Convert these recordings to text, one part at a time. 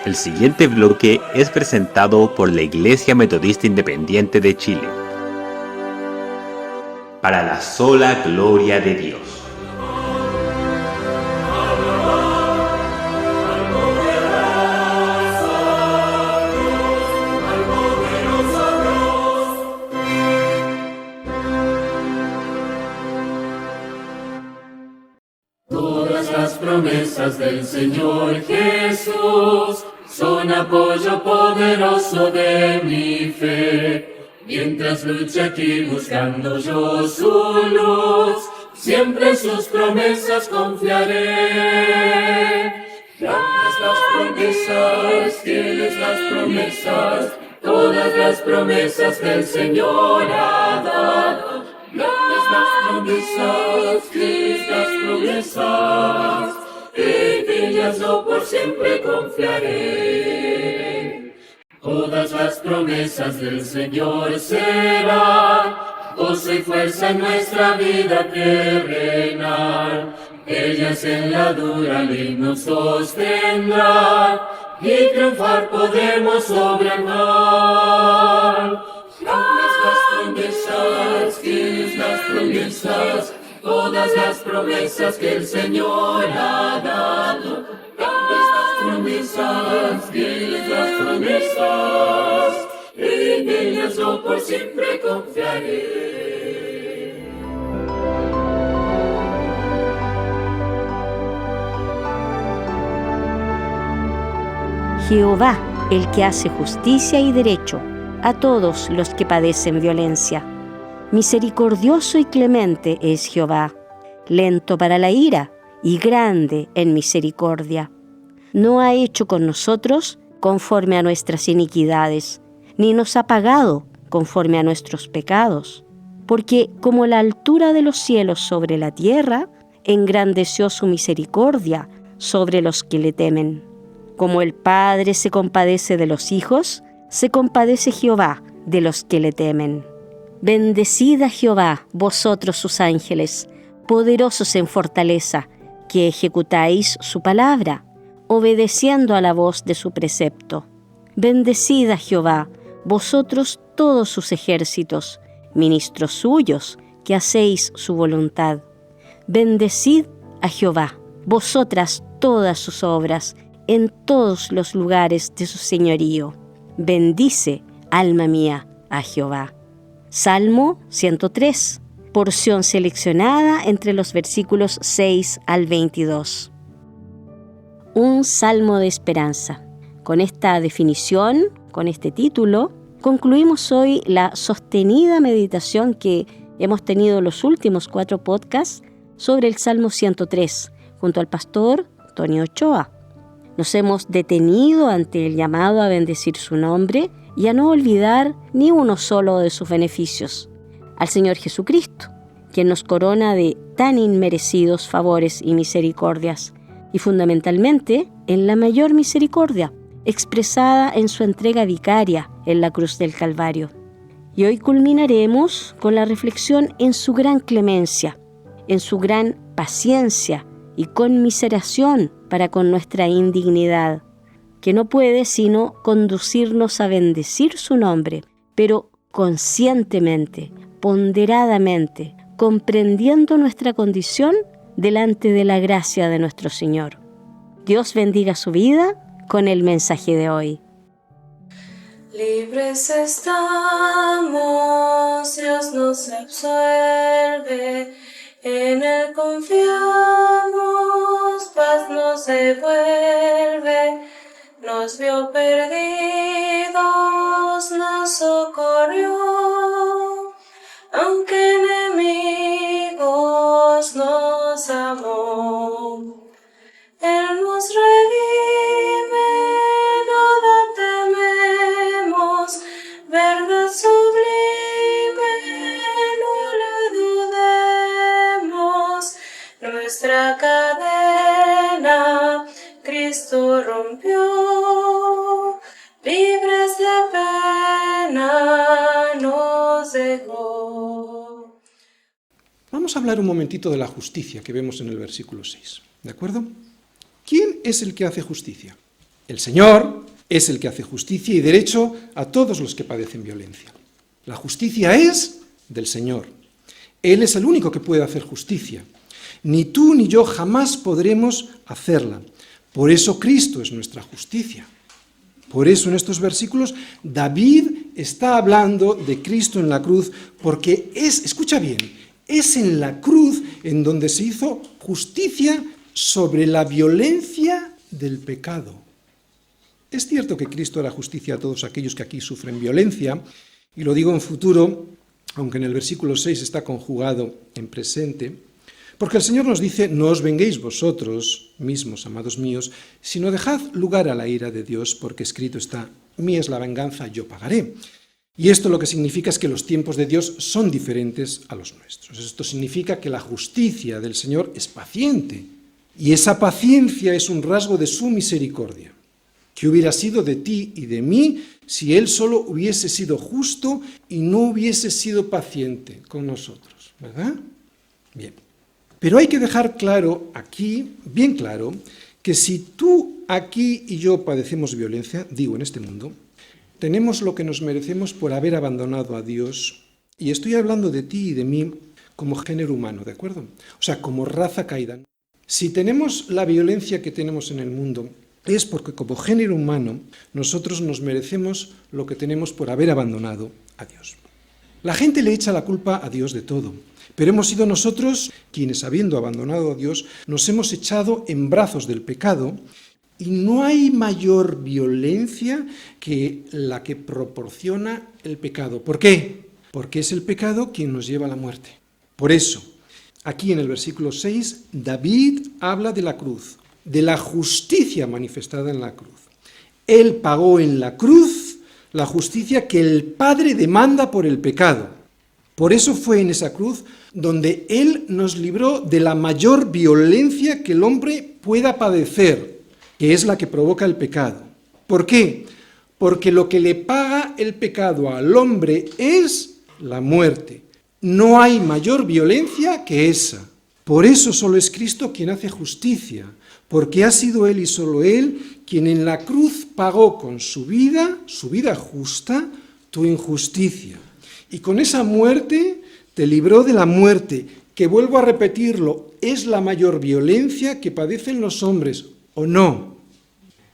El siguiente bloque es presentado por la Iglesia Metodista Independiente de Chile. Para la sola gloria de Dios. Todas las promesas del Señor Jesús son apoyo poderoso de mi fe. Mientras luche aquí buscando yo su luz, siempre en sus promesas confiaré. Grandes las promesas, fieles las promesas, todas las promesas que el Señor ha dado. Grandes las promesas, fieles las promesas, en ellas yo por siempre confiaré. Todas las promesas del Señor serán gozo y fuerza en nuestra vida terrenal. Ellas en la dura lid nos sostendrán y triunfar podemos sobre el mal. Grandes las promesas, fieles las promesas, todas las promesas que el Señor ha dado. Grandes las promesas, fieles las promesas, en ellas yo por siempre confiaré. Jehová, el que hace justicia y derecho a todos los que padecen violencia. Misericordioso y clemente es Jehová, lento para la ira y grande en misericordia. No ha hecho con nosotros conforme a nuestras iniquidades, ni nos ha pagado conforme a nuestros pecados. Porque como la altura de los cielos sobre la tierra, engrandeció su misericordia sobre los que le temen. Como el Padre se compadece de los hijos, se compadece Jehová de los que le temen. Bendecid a Jehová, vosotros sus ángeles, poderosos en fortaleza, que ejecutáis su palabra, obedeciendo a la voz de su precepto. Bendecid a Jehová, vosotros todos sus ejércitos, ministros suyos, que hacéis su voluntad. Bendecid a Jehová, vosotras todas sus obras, en todos los lugares de su señorío. Bendice, alma mía, a Jehová. Salmo 103, porción seleccionada entre los versículos 6 al 22. Un salmo de esperanza. Con esta definición, con este título, concluimos hoy la sostenida meditación que hemos tenido los últimos 4 podcasts sobre el Salmo 103, junto al pastor Tony Ochoa. Nos hemos detenido ante el llamado a bendecir su nombre y a no olvidar ni uno solo de sus beneficios. Al Señor Jesucristo, quien nos corona de tan inmerecidos favores y misericordias, y fundamentalmente en la mayor misericordia, expresada en su entrega vicaria en la cruz del Calvario. Y hoy culminaremos con la reflexión en su gran clemencia, en su gran paciencia y conmiseración para con nuestra indignidad, que no puede sino conducirnos a bendecir su nombre, pero conscientemente, ponderadamente, comprendiendo nuestra condición delante de la gracia de nuestro Señor. Dios bendiga su vida con el mensaje de hoy. Libres estamos, Dios nos absuelve, en Él confiamos, paz nos devuelve, nos vio perdidos, nos socorrió, aunque enemigos nos amó. Él nos redime, nada tememos, verdad sublime, no la dudemos. Nuestra cadena Cristo rompió, libres de pena nos dejó. Vamos a hablar un momentito de la justicia que vemos en el versículo 6, ¿de acuerdo? ¿Quién es el que hace justicia? El Señor es el que hace justicia y derecho a todos los que padecen violencia. La justicia es del Señor. Él es el único que puede hacer justicia. Ni tú ni yo jamás podremos hacerla. Por eso Cristo es nuestra justicia. Por eso en estos versículos David está hablando de Cristo en la cruz, porque escucha bien, es en la cruz en donde se hizo justicia sobre la violencia del pecado. Es cierto que Cristo hará justicia a todos aquellos que aquí sufren violencia, y lo digo en futuro, aunque en el versículo 6 está conjugado en presente, porque el Señor nos dice: no os venguéis vosotros mismos, amados míos, sino dejad lugar a la ira de Dios, porque escrito está: mía es la venganza, yo pagaré. Y esto lo que significa es que los tiempos de Dios son diferentes a los nuestros. Esto significa que la justicia del Señor es paciente, y esa paciencia es un rasgo de su misericordia. ¿Qué hubiera sido de ti y de mí si Él solo hubiese sido justo y no hubiese sido paciente con nosotros? ¿Verdad? Bien. Pero hay que dejar claro aquí, bien claro, que si tú aquí y yo padecemos violencia, digo en este mundo, tenemos lo que nos merecemos por haber abandonado a Dios, y estoy hablando de ti y de mí como género humano, ¿de acuerdo? O sea, como raza caída. Si tenemos la violencia que tenemos en el mundo, es porque como género humano nosotros nos merecemos lo que tenemos por haber abandonado a Dios. La gente le echa la culpa a Dios de todo, pero hemos sido nosotros quienes, habiendo abandonado a Dios, nos hemos echado en brazos del pecado, y no hay mayor violencia que la que proporciona el pecado. ¿Por qué? Porque es el pecado quien nos lleva a la muerte. Por eso, aquí en el versículo 6, David habla de la cruz, de la justicia manifestada en la cruz. Él pagó en la cruz la justicia que el Padre demanda por el pecado. Por eso fue en esa cruz donde Él nos libró de la mayor violencia que el hombre pueda padecer, que es la que provoca el pecado. ¿Por qué? Porque lo que le paga el pecado al hombre es la muerte. No hay mayor violencia que esa. Por eso solo es Cristo quien hace justicia, porque ha sido Él y solo Él quien en la cruz pagó con su vida justa, tu injusticia. Y con esa muerte te libró de la muerte, que vuelvo a repetirlo, es la mayor violencia que padecen los hombres, ¿o no?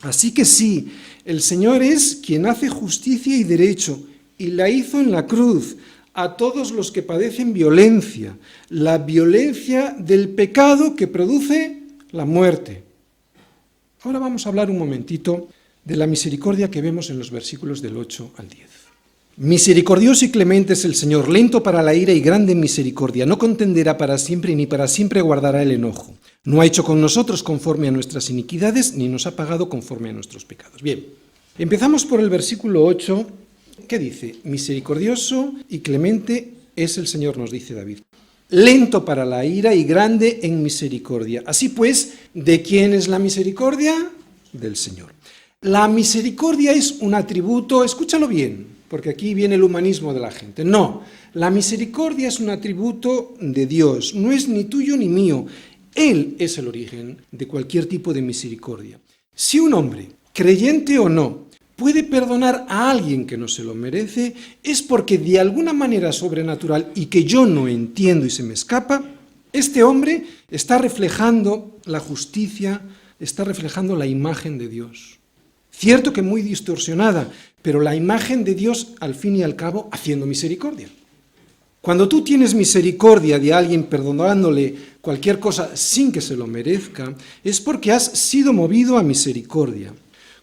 Así que sí, el Señor es quien hace justicia y derecho, y la hizo en la cruz a todos los que padecen violencia, la violencia del pecado que produce la muerte. Ahora vamos a hablar un momentito de la misericordia que vemos en los versículos del 8 al 10. Misericordioso y clemente es el Señor, lento para la ira y grande en misericordia, no contenderá para siempre ni para siempre guardará el enojo. No ha hecho con nosotros conforme a nuestras iniquidades, ni nos ha pagado conforme a nuestros pecados. Bien, empezamos por el versículo 8, ¿qué dice? Misericordioso y clemente es el Señor, nos dice David. Lento para la ira y grande en misericordia. Así pues, ¿de quién es la misericordia? Del Señor. La misericordia es un atributo, escúchalo bien, porque aquí viene el humanismo de la gente. No, la misericordia es un atributo de Dios, no es ni tuyo ni mío. Él es el origen de cualquier tipo de misericordia. Si un hombre, creyente o no, puede perdonar a alguien que no se lo merece, es porque de alguna manera sobrenatural y que yo no entiendo y se me escapa, este hombre está reflejando la justicia, está reflejando la imagen de Dios. Cierto que muy distorsionada, pero la imagen de Dios, al fin y al cabo, haciendo misericordia. Cuando tú tienes misericordia de alguien perdonándole cualquier cosa sin que se lo merezca, es porque has sido movido a misericordia.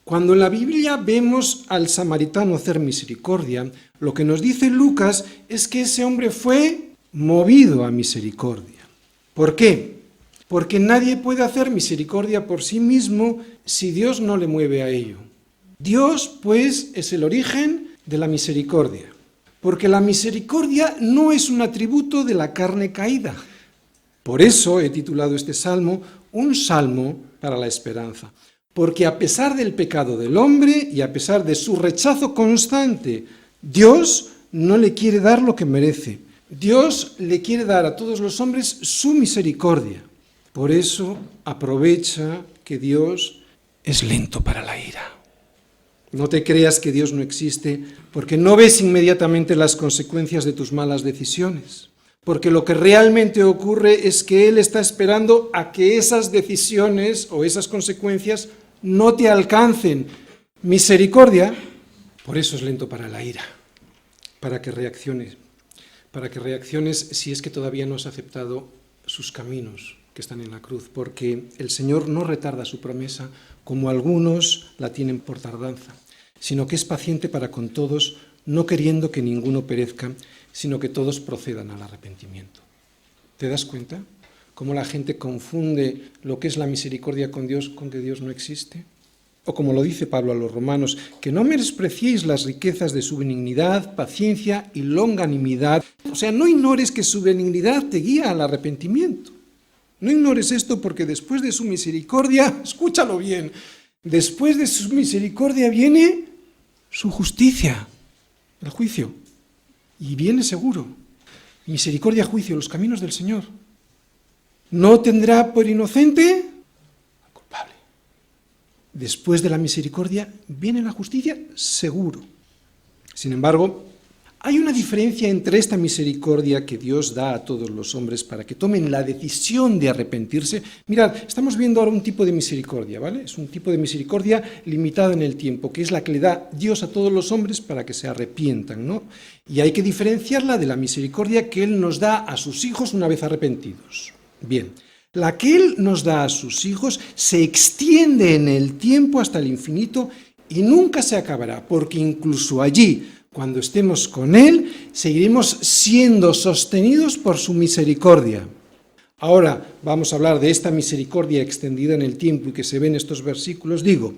Cuando en la Biblia vemos al samaritano hacer misericordia, lo que nos dice Lucas es que ese hombre fue movido a misericordia. ¿Por qué? Porque nadie puede hacer misericordia por sí mismo si Dios no le mueve a ello. Dios, pues, es el origen de la misericordia, porque la misericordia no es un atributo de la carne caída. Por eso he titulado este salmo, un salmo para la esperanza. Porque a pesar del pecado del hombre y a pesar de su rechazo constante, Dios no le quiere dar lo que merece. Dios le quiere dar a todos los hombres su misericordia. Por eso aprovecha que Dios es lento para la ira. No te creas que Dios no existe porque no ves inmediatamente las consecuencias de tus malas decisiones. Porque lo que realmente ocurre es que Él está esperando a que esas decisiones o esas consecuencias no te alcancen. Misericordia, por eso es lento para la ira, para que reacciones si es que todavía no has aceptado sus caminos que están en la cruz, porque el Señor no retarda su promesa como algunos la tienen por tardanza, sino que es paciente para con todos, no queriendo que ninguno perezca, sino que todos procedan al arrepentimiento. ¿Te das cuenta? Cómo la gente confunde lo que es la misericordia con Dios con que Dios no existe. O como lo dice Pablo a los romanos, que no menospreciéis las riquezas de su benignidad, paciencia y longanimidad. O sea, no ignores que su benignidad te guía al arrepentimiento. No ignores esto porque después de su misericordia, escúchalo bien, después de su misericordia viene su justicia, el juicio. Y viene seguro. Misericordia, juicio, los caminos del Señor. No tendrá por inocente al culpable. Después de la misericordia viene la justicia, seguro. Sin embargo, hay una diferencia entre esta misericordia que Dios da a todos los hombres para que tomen la decisión de arrepentirse. Mirad, estamos viendo ahora un tipo de misericordia, ¿vale? Es un tipo de misericordia limitado en el tiempo, que es la que le da Dios a todos los hombres para que se arrepientan, ¿no? Y hay que diferenciarla de la misericordia que Él nos da a sus hijos una vez arrepentidos. Bien, la que Él nos da a sus hijos se extiende en el tiempo hasta el infinito y nunca se acabará, porque incluso allí, cuando estemos con Él, seguiremos siendo sostenidos por su misericordia. Ahora vamos a hablar de esta misericordia extendida en el tiempo y que se ve en estos versículos. Digo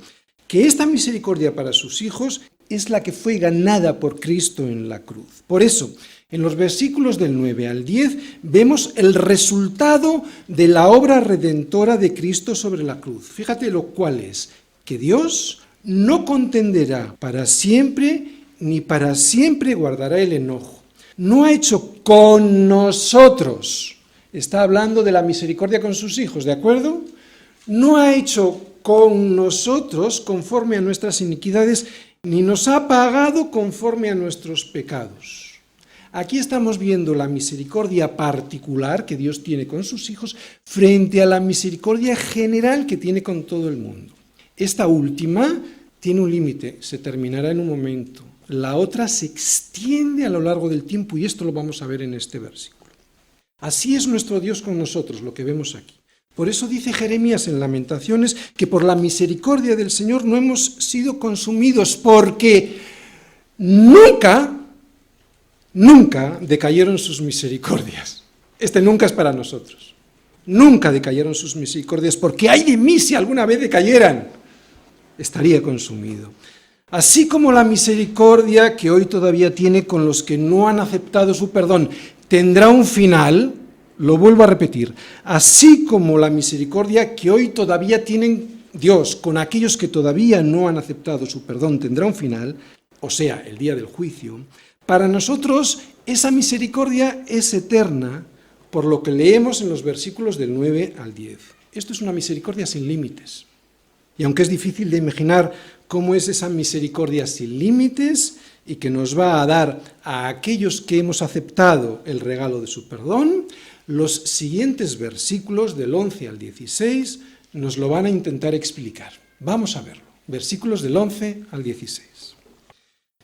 que esta misericordia para sus hijos es la que fue ganada por Cristo en la cruz. Por eso, en los versículos del 9 al 10 vemos el resultado de la obra redentora de Cristo sobre la cruz. Fíjate lo cual es, que Dios no contenderá para siempre ni para siempre guardará el enojo. No ha hecho con nosotros, está hablando de la misericordia con sus hijos, ¿de acuerdo? No ha hecho con nosotros conforme a nuestras iniquidades, ni nos ha pagado conforme a nuestros pecados. Aquí estamos viendo la misericordia particular que Dios tiene con sus hijos frente a la misericordia general que tiene con todo el mundo. Esta última tiene un límite, se terminará en un momento. La otra se extiende a lo largo del tiempo y esto lo vamos a ver en este versículo. Así es nuestro Dios con nosotros, lo que vemos aquí. Por eso dice Jeremías en Lamentaciones que por la misericordia del Señor no hemos sido consumidos porque nunca decayeron sus misericordias. Este nunca es para nosotros. Nunca decayeron sus misericordias porque ay de mí si alguna vez decayeran, estaría consumido. Así como la misericordia que hoy todavía tiene con los que no han aceptado su perdón tendrá un final, lo vuelvo a repetir, así como la misericordia que hoy todavía tienen Dios con aquellos que todavía no han aceptado su perdón tendrá un final, o sea, el día del juicio, para nosotros esa misericordia es eterna, por lo que leemos en los versículos del 9 al 10. Esto es una misericordia sin límites. Y aunque es difícil de imaginar cómo es esa misericordia sin límites y que nos va a dar a aquellos que hemos aceptado el regalo de su perdón, los siguientes versículos del 11 al 16 nos lo van a intentar explicar. Vamos a verlo. Versículos del 11 al 16.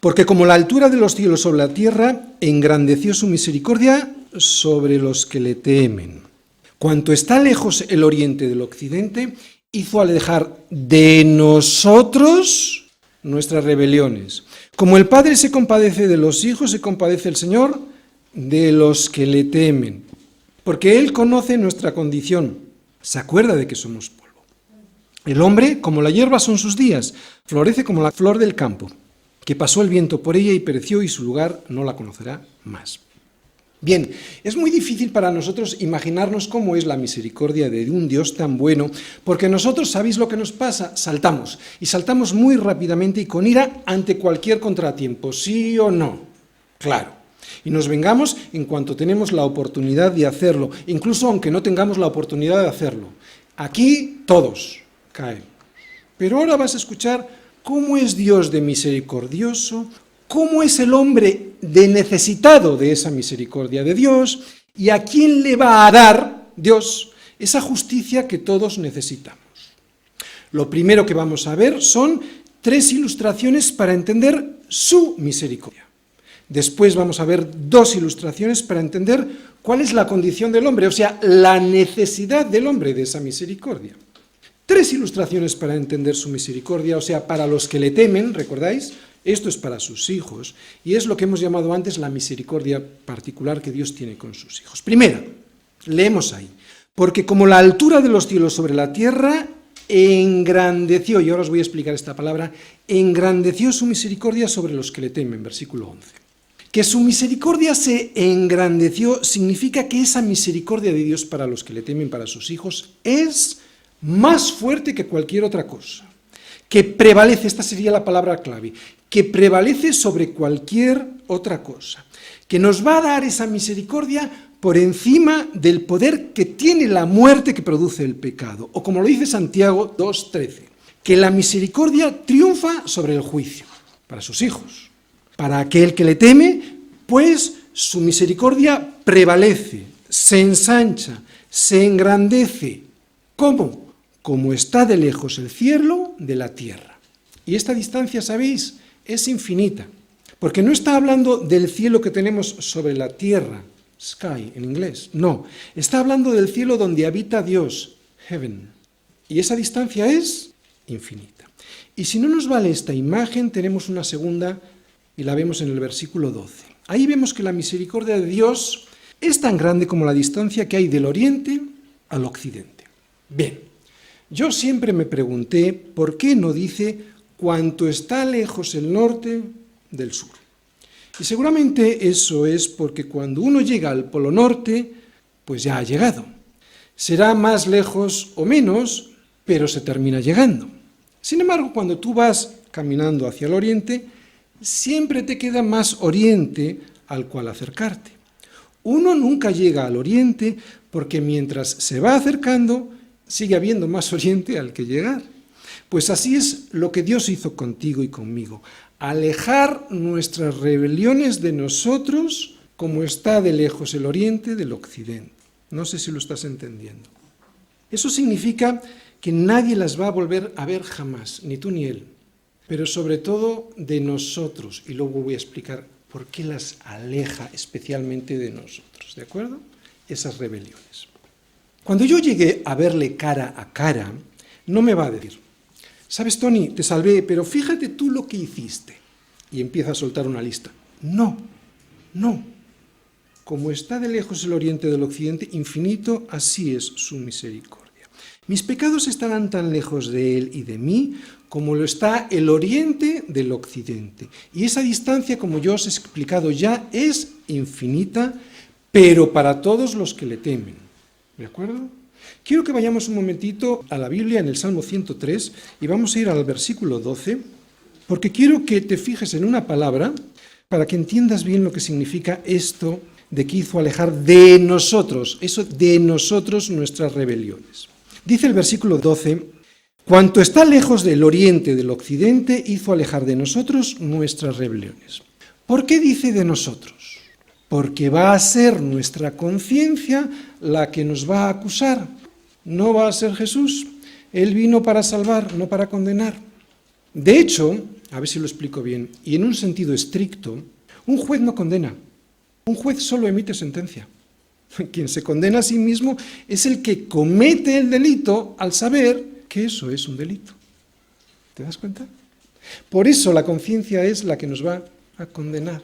Porque como la altura de los cielos sobre la tierra, engrandeció su misericordia sobre los que le temen. Cuanto está lejos el oriente del occidente, hizo alejar de nosotros nuestras rebeliones. Como el Padre se compadece de los hijos, se compadece el Señor de los que le temen. Porque Él conoce nuestra condición, se acuerda de que somos polvo. El hombre, como la hierba son sus días, florece como la flor del campo, que pasó el viento por ella y pereció y su lugar no la conocerá más. Bien, es muy difícil para nosotros imaginarnos cómo es la misericordia de un Dios tan bueno, porque nosotros, ¿sabéis lo que nos pasa? Saltamos, y saltamos muy rápidamente y con ira ante cualquier contratiempo, ¿sí o no? Claro. Y nos vengamos en cuanto tenemos la oportunidad de hacerlo, incluso aunque no tengamos la oportunidad de hacerlo. Aquí todos caen. Pero ahora vas a escuchar cómo es Dios de misericordioso, cómo es el hombre de necesitado de esa misericordia de Dios y a quién le va a dar Dios esa justicia que todos necesitamos. Lo primero que vamos a ver son 3 ilustraciones para entender su misericordia. Después vamos a ver 2 ilustraciones para entender cuál es la condición del hombre, o sea, la necesidad del hombre de esa misericordia. 3 ilustraciones para entender su misericordia, o sea, para los que le temen, ¿recordáis? Esto es para sus hijos, y es lo que hemos llamado antes la misericordia particular que Dios tiene con sus hijos. Primera, leemos ahí, porque como la altura de los cielos sobre la tierra engrandeció, y ahora os voy a explicar esta palabra, engrandeció su misericordia sobre los que le temen, versículo 11. Que su misericordia se engrandeció significa que esa misericordia de Dios para los que le temen, para sus hijos, es más fuerte que cualquier otra cosa, que prevalece, esta sería la palabra clave, que prevalece sobre cualquier otra cosa, que nos va a dar esa misericordia por encima del poder que tiene la muerte que produce el pecado, o como lo dice Santiago 2:13, que la misericordia triunfa sobre el juicio, para sus hijos. Para aquel que le teme, pues su misericordia prevalece, se ensancha, se engrandece. ¿Cómo? Como está de lejos el cielo de la tierra. Y esta distancia, ¿sabéis?, es infinita, porque no está hablando del cielo que tenemos sobre la tierra, sky en inglés, no, está hablando del cielo donde habita Dios, heaven, y esa distancia es infinita. Y si no nos vale esta imagen, tenemos una segunda y la vemos en el versículo 12. Ahí vemos que la misericordia de Dios es tan grande como la distancia que hay del oriente al occidente. Bien, yo siempre me pregunté por qué no dice cuánto está lejos el norte del sur. Y seguramente eso es porque cuando uno llega al Polo Norte, pues ya ha llegado. Será más lejos o menos, pero se termina llegando. Sin embargo, cuando tú vas caminando hacia el oriente, siempre te queda más oriente al cual acercarte. Uno nunca llega al oriente porque mientras se va acercando, sigue habiendo más oriente al que llegar. Pues así es lo que Dios hizo contigo y conmigo. Alejar nuestras rebeliones de nosotros como está de lejos el oriente del occidente. No sé si lo estás entendiendo. Eso significa que nadie las va a volver a ver jamás, ni tú ni él, pero sobre todo de nosotros. Y luego voy a explicar por qué las aleja especialmente de nosotros, ¿de acuerdo? Esas rebeliones. Cuando yo llegué a verle cara a cara, no me va a decir, ¿sabes, Tony? Te salvé, pero fíjate tú lo que hiciste. Y empieza a soltar una lista. No. Como está de lejos el oriente del occidente, infinito, así es su misericordia. Mis pecados estarán tan lejos de él y de mí como lo está el oriente del occidente. Y esa distancia, como yo os he explicado ya, es infinita, pero para todos los que le temen. ¿De acuerdo? Quiero que vayamos un momentito a la Biblia en el Salmo 103 y vamos a ir al versículo 12, porque quiero que te fijes en una palabra para que entiendas bien lo que significa esto de que hizo alejar de nosotros, eso de nosotros nuestras rebeliones. Dice el versículo 12, cuanto está lejos del oriente del occidente, hizo alejar de nosotros nuestras rebeliones. ¿Por qué dice de nosotros? Porque va a ser nuestra conciencia la que nos va a acusar. No va a ser Jesús. Él vino para salvar, no para condenar. De hecho, a ver si lo explico bien, y en un sentido estricto, un juez no condena. Un juez solo emite sentencia. Quien se condena a sí mismo es el que comete el delito al saber que eso es un delito. ¿Te das cuenta? Por eso la conciencia es la que nos va a condenar.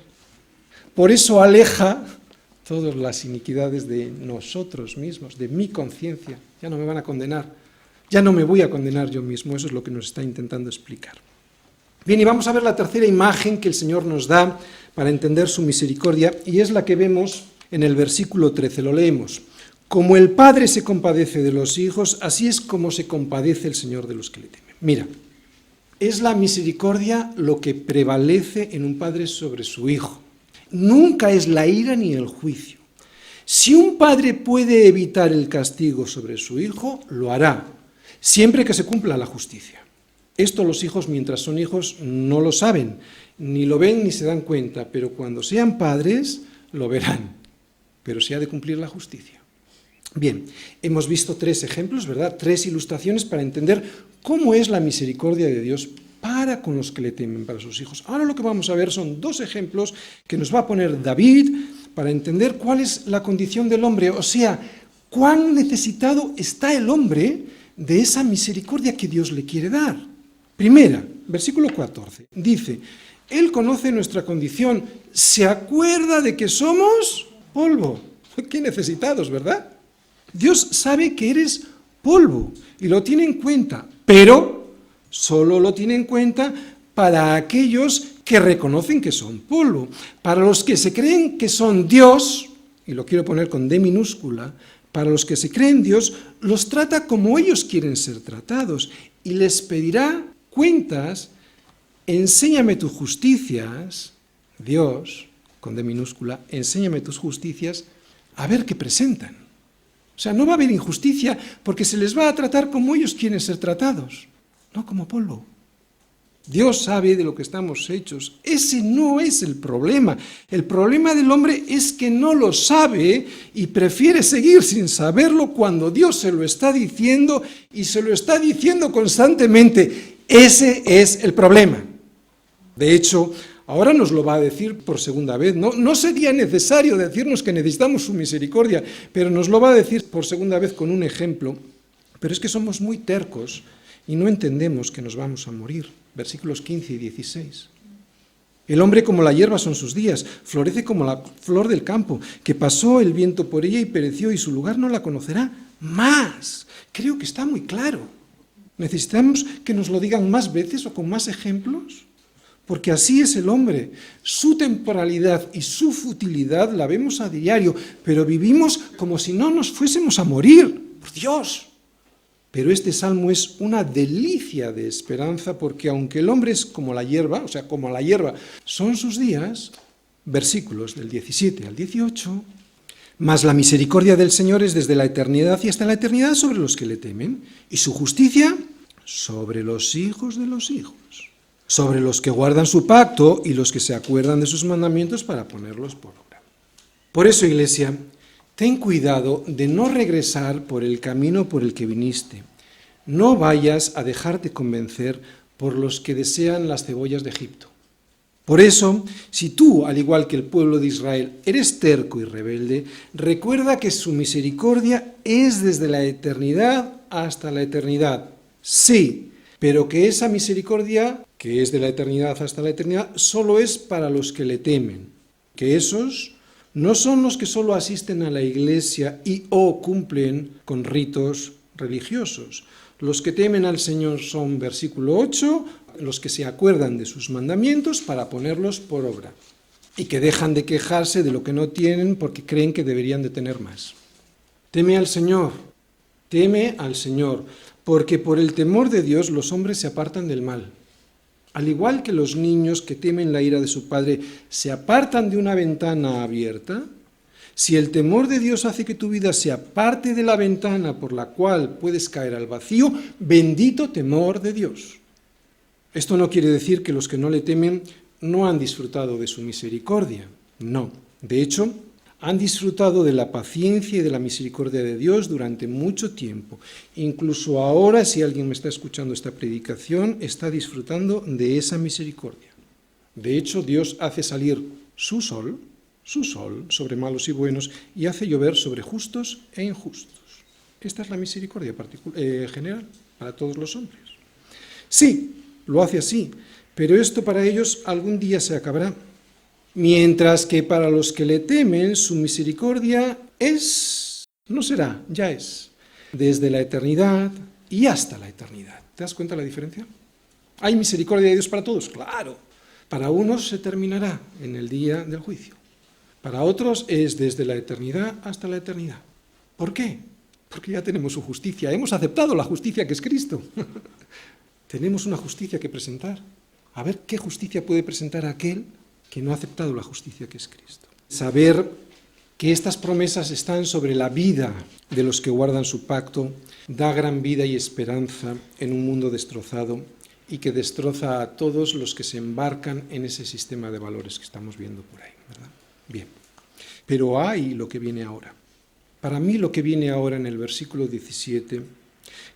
Por eso aleja todas las iniquidades de nosotros mismos, de mi conciencia. Ya no me van a condenar, ya no me voy a condenar yo mismo. Eso es lo que nos está intentando explicar. Bien, y vamos a ver la tercera imagen que el Señor nos da para entender su misericordia, y es la que vemos en el versículo 13, lo leemos. Como el Padre se compadece de los hijos, así es como se compadece el Señor de los que le temen. Mira, es la misericordia lo que prevalece en un padre sobre su hijo. Nunca es la ira ni el juicio. Si un padre puede evitar el castigo sobre su hijo, lo hará, siempre que se cumpla la justicia. Esto los hijos, mientras son hijos, no lo saben, ni lo ven ni se dan cuenta, pero cuando sean padres, lo verán. Pero se ha de cumplir la justicia. Bien, hemos visto 3 ejemplos, ¿verdad? 3 ilustraciones para entender cómo es la misericordia de Dios para con los que le temen, para sus hijos. Ahora lo que vamos a ver son 2 ejemplos que nos va a poner David para entender cuál es la condición del hombre, o sea, cuán necesitado está el hombre de esa misericordia que Dios le quiere dar. Primera, versículo 14, dice, Él conoce nuestra condición, se acuerda de que somos polvo. Qué necesitados, ¿verdad? Dios sabe que eres polvo y lo tiene en cuenta, pero solo lo tiene en cuenta para aquellos que reconocen que son polvo. Para los que se creen que son Dios, y lo quiero poner con D minúscula, para los que se creen Dios, los trata como ellos quieren ser tratados y les pedirá cuentas. Enséñame tus justicias, Dios, con D minúscula, enséñame tus justicias, a ver qué presentan. O sea, no va a haber injusticia porque se les va a tratar como ellos quieren ser tratados, no como polvo. Dios sabe de lo que estamos hechos. Ese no es el problema. El problema del hombre es que no lo sabe y prefiere seguir sin saberlo cuando Dios se lo está diciendo y se lo está diciendo constantemente. Ese es el problema. De hecho, ahora nos lo va a decir por segunda vez. No sería necesario decirnos que necesitamos su misericordia, pero nos lo va a decir por segunda vez con un ejemplo. Pero es que somos muy tercos y no entendemos que nos vamos a morir. Versículos 15 y 16. El hombre como la hierba son sus días, florece como la flor del campo, que pasó el viento por ella y pereció, y su lugar no la conocerá más. Creo que está muy claro. ¿Necesitamos que nos lo digan más veces o con más ejemplos? Porque así es el hombre. Su temporalidad y su futilidad la vemos a diario, pero vivimos como si no nos fuésemos a morir. ¡Por Dios! Pero este salmo es una delicia de esperanza, porque aunque el hombre es como la hierba, o sea, como la hierba son sus días, versículos del 17 al 18, mas la misericordia del Señor es desde la eternidad y hasta la eternidad sobre los que le temen, y su justicia sobre los hijos de los hijos, sobre los que guardan su pacto y los que se acuerdan de sus mandamientos para ponerlos por obra. Por eso, Iglesia, ten cuidado de no regresar por el camino por el que viniste. No vayas a dejarte convencer por los que desean las cebollas de Egipto. Por eso, si tú, al igual que el pueblo de Israel, eres terco y rebelde, recuerda que su misericordia es desde la eternidad hasta la eternidad. Sí, pero que esa misericordia, que es de la eternidad hasta la eternidad, solo es para los que le temen. Que esos no son los que solo asisten a la iglesia y o cumplen con ritos religiosos. Los que temen al Señor son, versículo 8, los que se acuerdan de sus mandamientos para ponerlos por obra y que dejan de quejarse de lo que no tienen porque creen que deberían de tener más. Teme al Señor, porque por el temor de Dios los hombres se apartan del mal. Al igual que los niños que temen la ira de su padre se apartan de una ventana abierta, si el temor de Dios hace que tu vida se aparte de la ventana por la cual puedes caer al vacío, bendito temor de Dios. Esto no quiere decir que los que no le temen no han disfrutado de su misericordia. No, de hecho, han disfrutado de la paciencia y de la misericordia de Dios durante mucho tiempo. Incluso ahora, si alguien me está escuchando esta predicación, está disfrutando de esa misericordia. De hecho, Dios hace salir su sol sobre malos y buenos, y hace llover sobre justos e injustos. Esta es la misericordia general para todos los hombres. Sí, lo hace así, pero esto para ellos algún día se acabará. Mientras que para los que le temen, su misericordia no será, ya es, desde la eternidad y hasta la eternidad. ¿Te das cuenta la diferencia? ¿Hay misericordia de Dios para todos? Claro. Para unos se terminará en el día del juicio. Para otros es desde la eternidad hasta la eternidad. ¿Por qué? Porque ya tenemos su justicia. Hemos aceptado la justicia que es Cristo. Tenemos una justicia que presentar. A ver qué justicia puede presentar aquel que no ha aceptado la justicia que es Cristo. Saber que estas promesas están sobre la vida de los que guardan su pacto da gran vida y esperanza en un mundo destrozado y que destroza a todos los que se embarcan en ese sistema de valores que estamos viendo por ahí, ¿verdad? Bien, pero hay lo que viene ahora. Para mí lo que viene ahora en el versículo 17,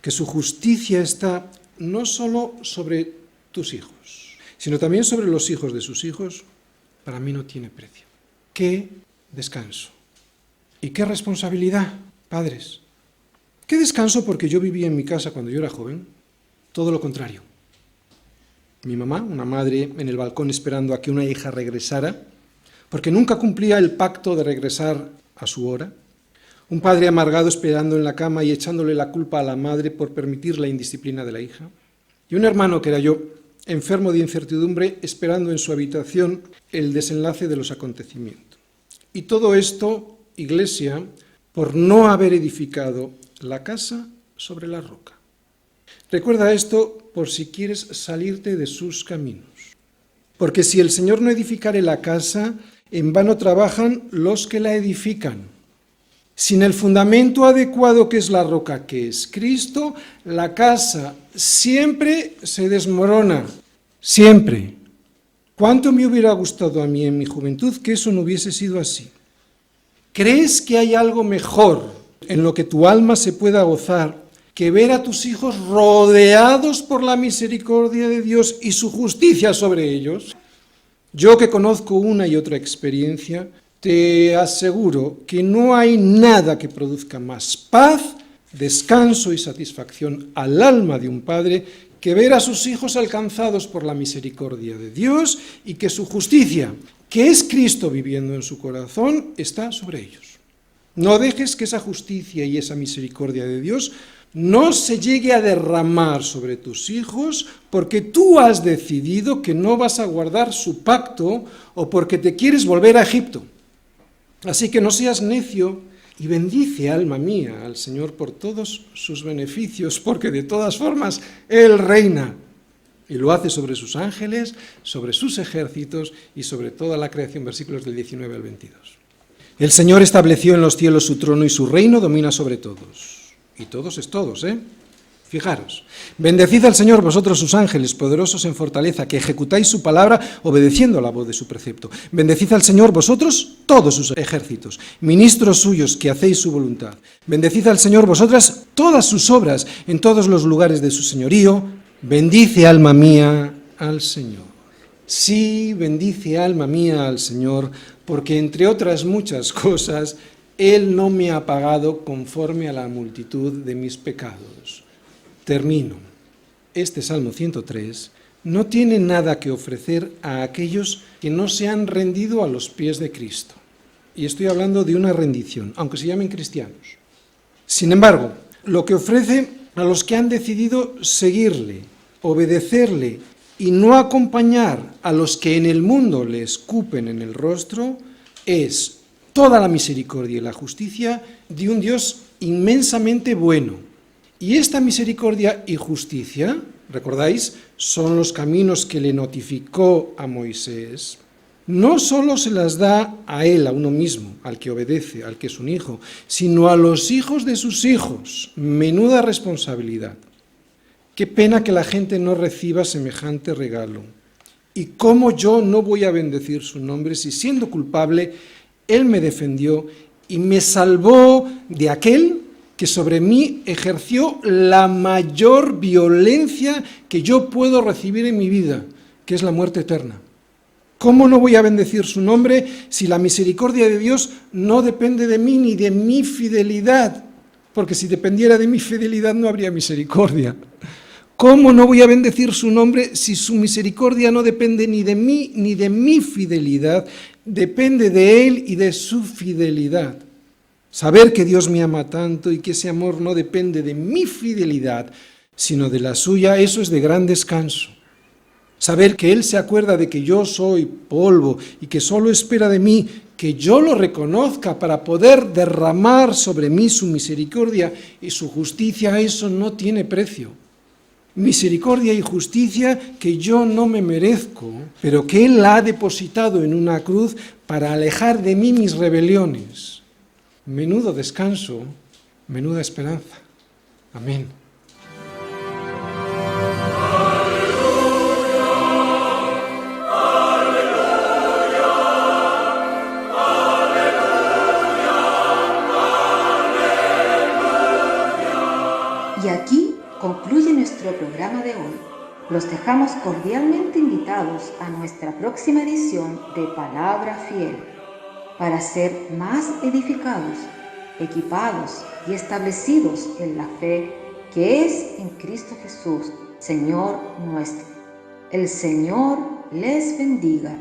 que su justicia está no solo sobre tus hijos, sino también sobre los hijos de sus hijos, para mí no tiene precio. ¡Qué descanso! ¿Y qué responsabilidad, padres? ¿Qué descanso? Porque yo vivía en mi casa cuando yo era joven, todo lo contrario. Mi mamá, una madre en el balcón esperando a que una hija regresara, porque nunca cumplía el pacto de regresar a su hora. Un padre amargado esperando en la cama y echándole la culpa a la madre por permitir la indisciplina de la hija. Y un hermano, que era yo, enfermo de incertidumbre, esperando en su habitación el desenlace de los acontecimientos. Y todo esto, Iglesia, por no haber edificado la casa sobre la roca. Recuerda esto por si quieres salirte de sus caminos. Porque si el Señor no edificare la casa, en vano trabajan los que la edifican. Sin el fundamento adecuado que es la roca, que es Cristo, la casa siempre se desmorona. Siempre. ¿Cuánto me hubiera gustado a mí en mi juventud que eso no hubiese sido así? ¿Crees que hay algo mejor en lo que tu alma se pueda gozar que ver a tus hijos rodeados por la misericordia de Dios y su justicia sobre ellos? Yo, que conozco una y otra experiencia, te aseguro que no hay nada que produzca más paz, descanso y satisfacción al alma de un padre que ver a sus hijos alcanzados por la misericordia de Dios y que su justicia, que es Cristo viviendo en su corazón, está sobre ellos. No dejes que esa justicia y esa misericordia de Dios no se llegue a derramar sobre tus hijos porque tú has decidido que no vas a guardar su pacto o porque te quieres volver a Egipto. Así que no seas necio y bendice, alma mía, al Señor por todos sus beneficios, porque de todas formas Él reina y lo hace sobre sus ángeles, sobre sus ejércitos y sobre toda la creación, versículos del 19 al 22. El Señor estableció en los cielos su trono y su reino domina sobre todos. Y todos es todos, ¿eh? Fijaros. Bendecid al Señor vosotros sus ángeles, poderosos en fortaleza, que ejecutáis su palabra obedeciendo a la voz de su precepto. Bendecid al Señor vosotros todos sus ejércitos, ministros suyos que hacéis su voluntad. Bendecid al Señor vosotras todas sus obras en todos los lugares de su señorío. Bendice, alma mía, al Señor. Sí, bendice, alma mía, al Señor, porque entre otras muchas cosas, Él no me ha pagado conforme a la multitud de mis pecados. Termino. Este Salmo 103 no tiene nada que ofrecer a aquellos que no se han rendido a los pies de Cristo. Y estoy hablando de una rendición, aunque se llamen cristianos. Sin embargo, lo que ofrece a los que han decidido seguirle, obedecerle y no acompañar a los que en el mundo le escupen en el rostro es toda la misericordia y la justicia de un Dios inmensamente bueno. Y esta misericordia y justicia, ¿recordáis?, son los caminos que le notificó a Moisés. No solo se las da a él, a uno mismo, al que obedece, al que es un hijo, sino a los hijos de sus hijos. Menuda responsabilidad. Qué pena que la gente no reciba semejante regalo. ¿Y cómo yo no voy a bendecir su nombre si, siendo culpable, Él me defendió y me salvó de aquel que sobre mí ejerció la mayor violencia que yo puedo recibir en mi vida, que es la muerte eterna? ¿Cómo no voy a bendecir su nombre si la misericordia de Dios no depende de mí ni de mi fidelidad? Porque si dependiera de mi fidelidad no habría misericordia. ¿Cómo no voy a bendecir su nombre si su misericordia no depende ni de mí ni de mi fidelidad? Depende de Él y de su fidelidad. Saber que Dios me ama tanto y que ese amor no depende de mi fidelidad, sino de la suya, eso es de gran descanso. Saber que Él se acuerda de que yo soy polvo y que solo espera de mí que yo lo reconozca para poder derramar sobre mí su misericordia y su justicia, eso no tiene precio. Misericordia y justicia que yo no me merezco, pero que Él la ha depositado en una cruz para alejar de mí mis rebeliones. Menudo descanso, menuda esperanza. Amén. Aleluya. Los dejamos cordialmente invitados a nuestra próxima edición de Palabra Fiel, para ser más edificados, equipados y establecidos en la fe que es en Cristo Jesús, Señor nuestro. El Señor les bendiga.